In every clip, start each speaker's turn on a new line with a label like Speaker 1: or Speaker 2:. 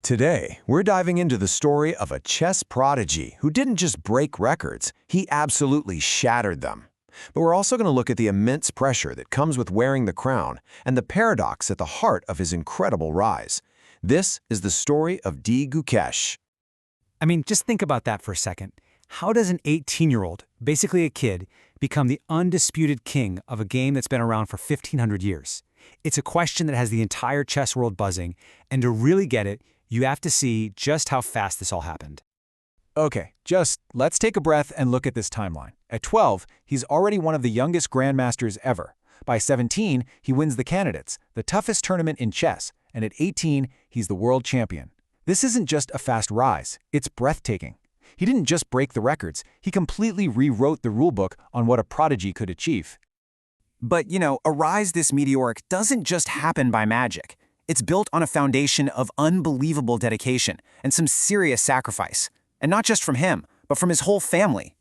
Speaker 1: Today, we're diving into the story of a chess prodigy who didn't just break records, he absolutely shattered them. But we're also going to look at the immense pressure that comes with wearing the crown and the paradox at the heart of his incredible rise. This is the story of D. Gukesh.
Speaker 2: I mean, just think about that for a second. How does an 18-year-old, basically a kid, become the undisputed king of a game that's been around for 1,500 years? It's a question that has the entire chess world buzzing, and to really get it, you have to see just how fast this all happened.
Speaker 3: Okay, let's take a breath and look at this timeline. At 12, he's already one of the youngest grandmasters ever. By 17, he wins the Candidates, the toughest tournament in chess, and at 18, he's the world champion. This isn't just a fast rise, it's breathtaking. He didn't just break the records, he completely rewrote the rulebook on what a prodigy could achieve.
Speaker 4: But, a rise this meteoric doesn't just happen by magic. It's built on a foundation of unbelievable dedication and some serious sacrifice. And not just from him, but from his whole family.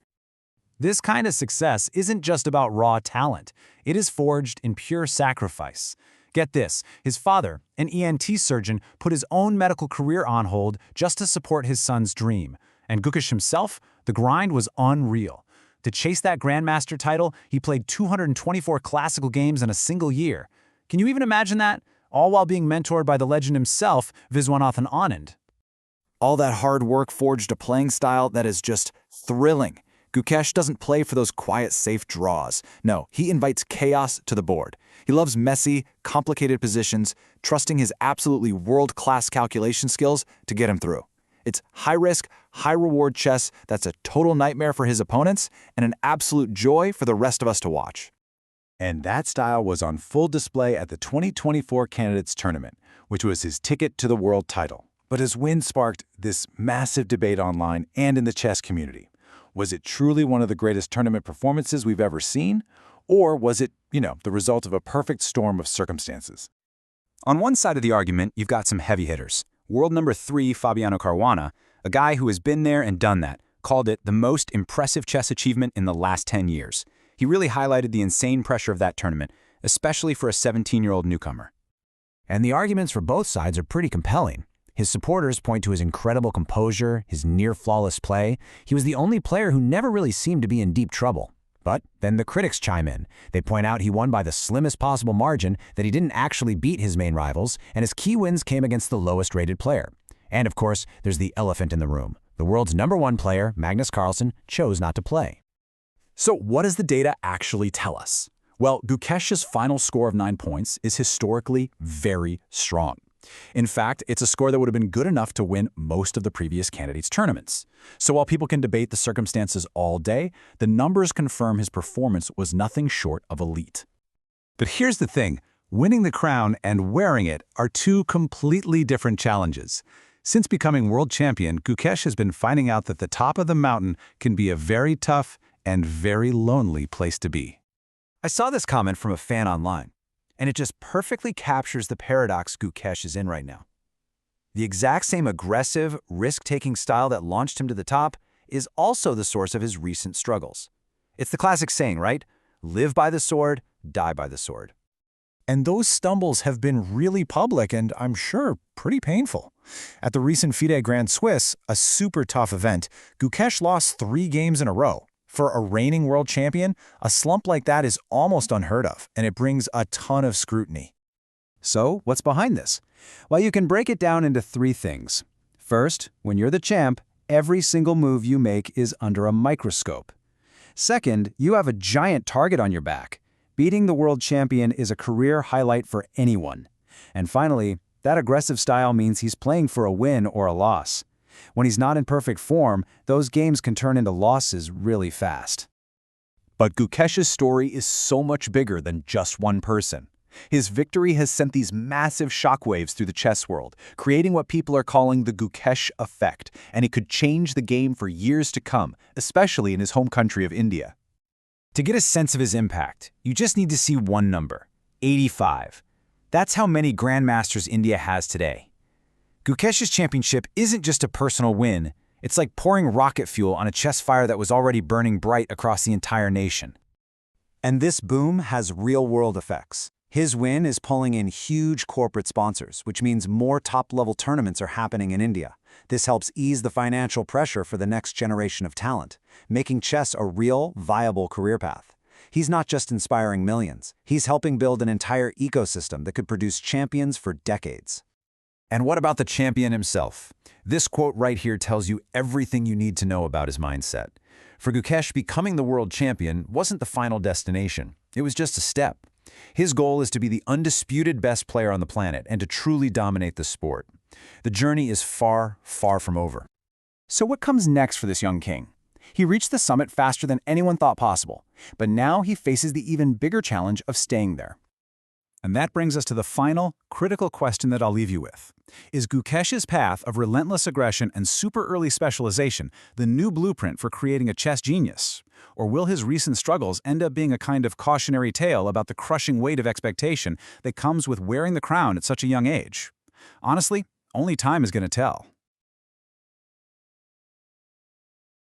Speaker 3: This kind of success isn't just about raw talent. It is forged in pure sacrifice. Get this, his father, an ENT surgeon, put his own medical career on hold just to support his son's dream. And Gukesh himself, the grind was unreal. To chase that grandmaster title, he played 224 classical games in a single year. Can you even imagine that? All while being mentored by the legend himself, Viswanathan Anand.
Speaker 5: All that hard work forged a playing style that is just thrilling. Gukesh doesn't play for those quiet, safe draws. No, he invites chaos to the board. He loves messy, complicated positions, trusting his absolutely world-class calculation skills to get him through. It's high-risk, high-reward chess that's a total nightmare for his opponents and an absolute joy for the rest of us to watch.
Speaker 3: And that style was on full display at the 2024 Candidates Tournament, which was his ticket to the world title. But his win sparked this massive debate online and in the chess community. Was it truly one of the greatest tournament performances we've ever seen? Or was it, the result of a perfect storm of circumstances?
Speaker 6: On one side of the argument, you've got some heavy hitters. World number 3, Fabiano Caruana, a guy who has been there and done that, called it the most impressive chess achievement in the last 10 years. He really highlighted the insane pressure of that tournament, especially for a 17-year-old newcomer.
Speaker 7: And the arguments for both sides are pretty compelling. His supporters point to his incredible composure, his near-flawless play. He was the only player who never really seemed to be in deep trouble. But then the critics chime in. They point out he won by the slimmest possible margin, that he didn't actually beat his main rivals, and his key wins came against the lowest-rated player. And of course, there's the elephant in the room. The world's #1 player, Magnus Carlsen, chose not to play.
Speaker 3: So what does the data actually tell us? Well, Gukesh's final score of 9 points is historically very strong. In fact, it's a score that would have been good enough to win most of the previous candidates' tournaments. So while people can debate the circumstances all day, the numbers confirm his performance was nothing short of elite. But here's the thing, winning the crown and wearing it are two completely different challenges. Since becoming world champion, Gukesh has been finding out that the top of the mountain can be a very tough and very lonely place to be.
Speaker 4: I saw this comment from a fan online, and it just perfectly captures the paradox Gukesh is in right now. The exact same aggressive, risk-taking style that launched him to the top is also the source of his recent struggles. It's the classic saying, right? Live by the sword, die by the sword.
Speaker 3: And those stumbles have been really public and, I'm sure, pretty painful. At the recent FIDE Grand Swiss, a super tough event, Gukesh lost 3 games in a row. For a reigning world champion, a slump like that is almost unheard of, and it brings a ton of scrutiny.
Speaker 6: So, what's behind this? Well, you can break it down into 3 things. First, when you're the champ, every single move you make is under a microscope. Second, you have a giant target on your back. Beating the world champion is a career highlight for anyone. And finally, that aggressive style means he's playing for a win or a loss. When he's not in perfect form, those games can turn into losses really fast.
Speaker 3: But Gukesh's story is so much bigger than just one person. His victory has sent these massive shockwaves through the chess world, creating what people are calling the Gukesh effect, and it could change the game for years to come, especially in his home country of India.
Speaker 6: To get a sense of his impact, you just need to see one number, 85. That's how many grandmasters India has today. Gukesh's championship isn't just a personal win, it's like pouring rocket fuel on a chess fire that was already burning bright across the entire nation.
Speaker 4: And this boom has real-world effects. His win is pulling in huge corporate sponsors, which means more top-level tournaments are happening in India. This helps ease the financial pressure for the next generation of talent, making chess a real, viable career path. He's not just inspiring millions, he's helping build an entire ecosystem that could produce champions for decades.
Speaker 3: And what about the champion himself? This quote right here tells you everything you need to know about his mindset. For Gukesh, becoming the world champion wasn't the final destination. It was just a step. His goal is to be the undisputed best player on the planet and to truly dominate the sport. The journey is far, far from over.
Speaker 6: So what comes next for this young king? He reached the summit faster than anyone thought possible, but now he faces the even bigger challenge of staying there. And that brings us to the final, critical question that I'll leave you with. Is Gukesh's path of relentless aggression and super early specialization the new blueprint for creating a chess genius? Or will his recent struggles end up being a kind of cautionary tale about the crushing weight of expectation that comes with wearing the crown at such a young age? Honestly, only time is going to tell.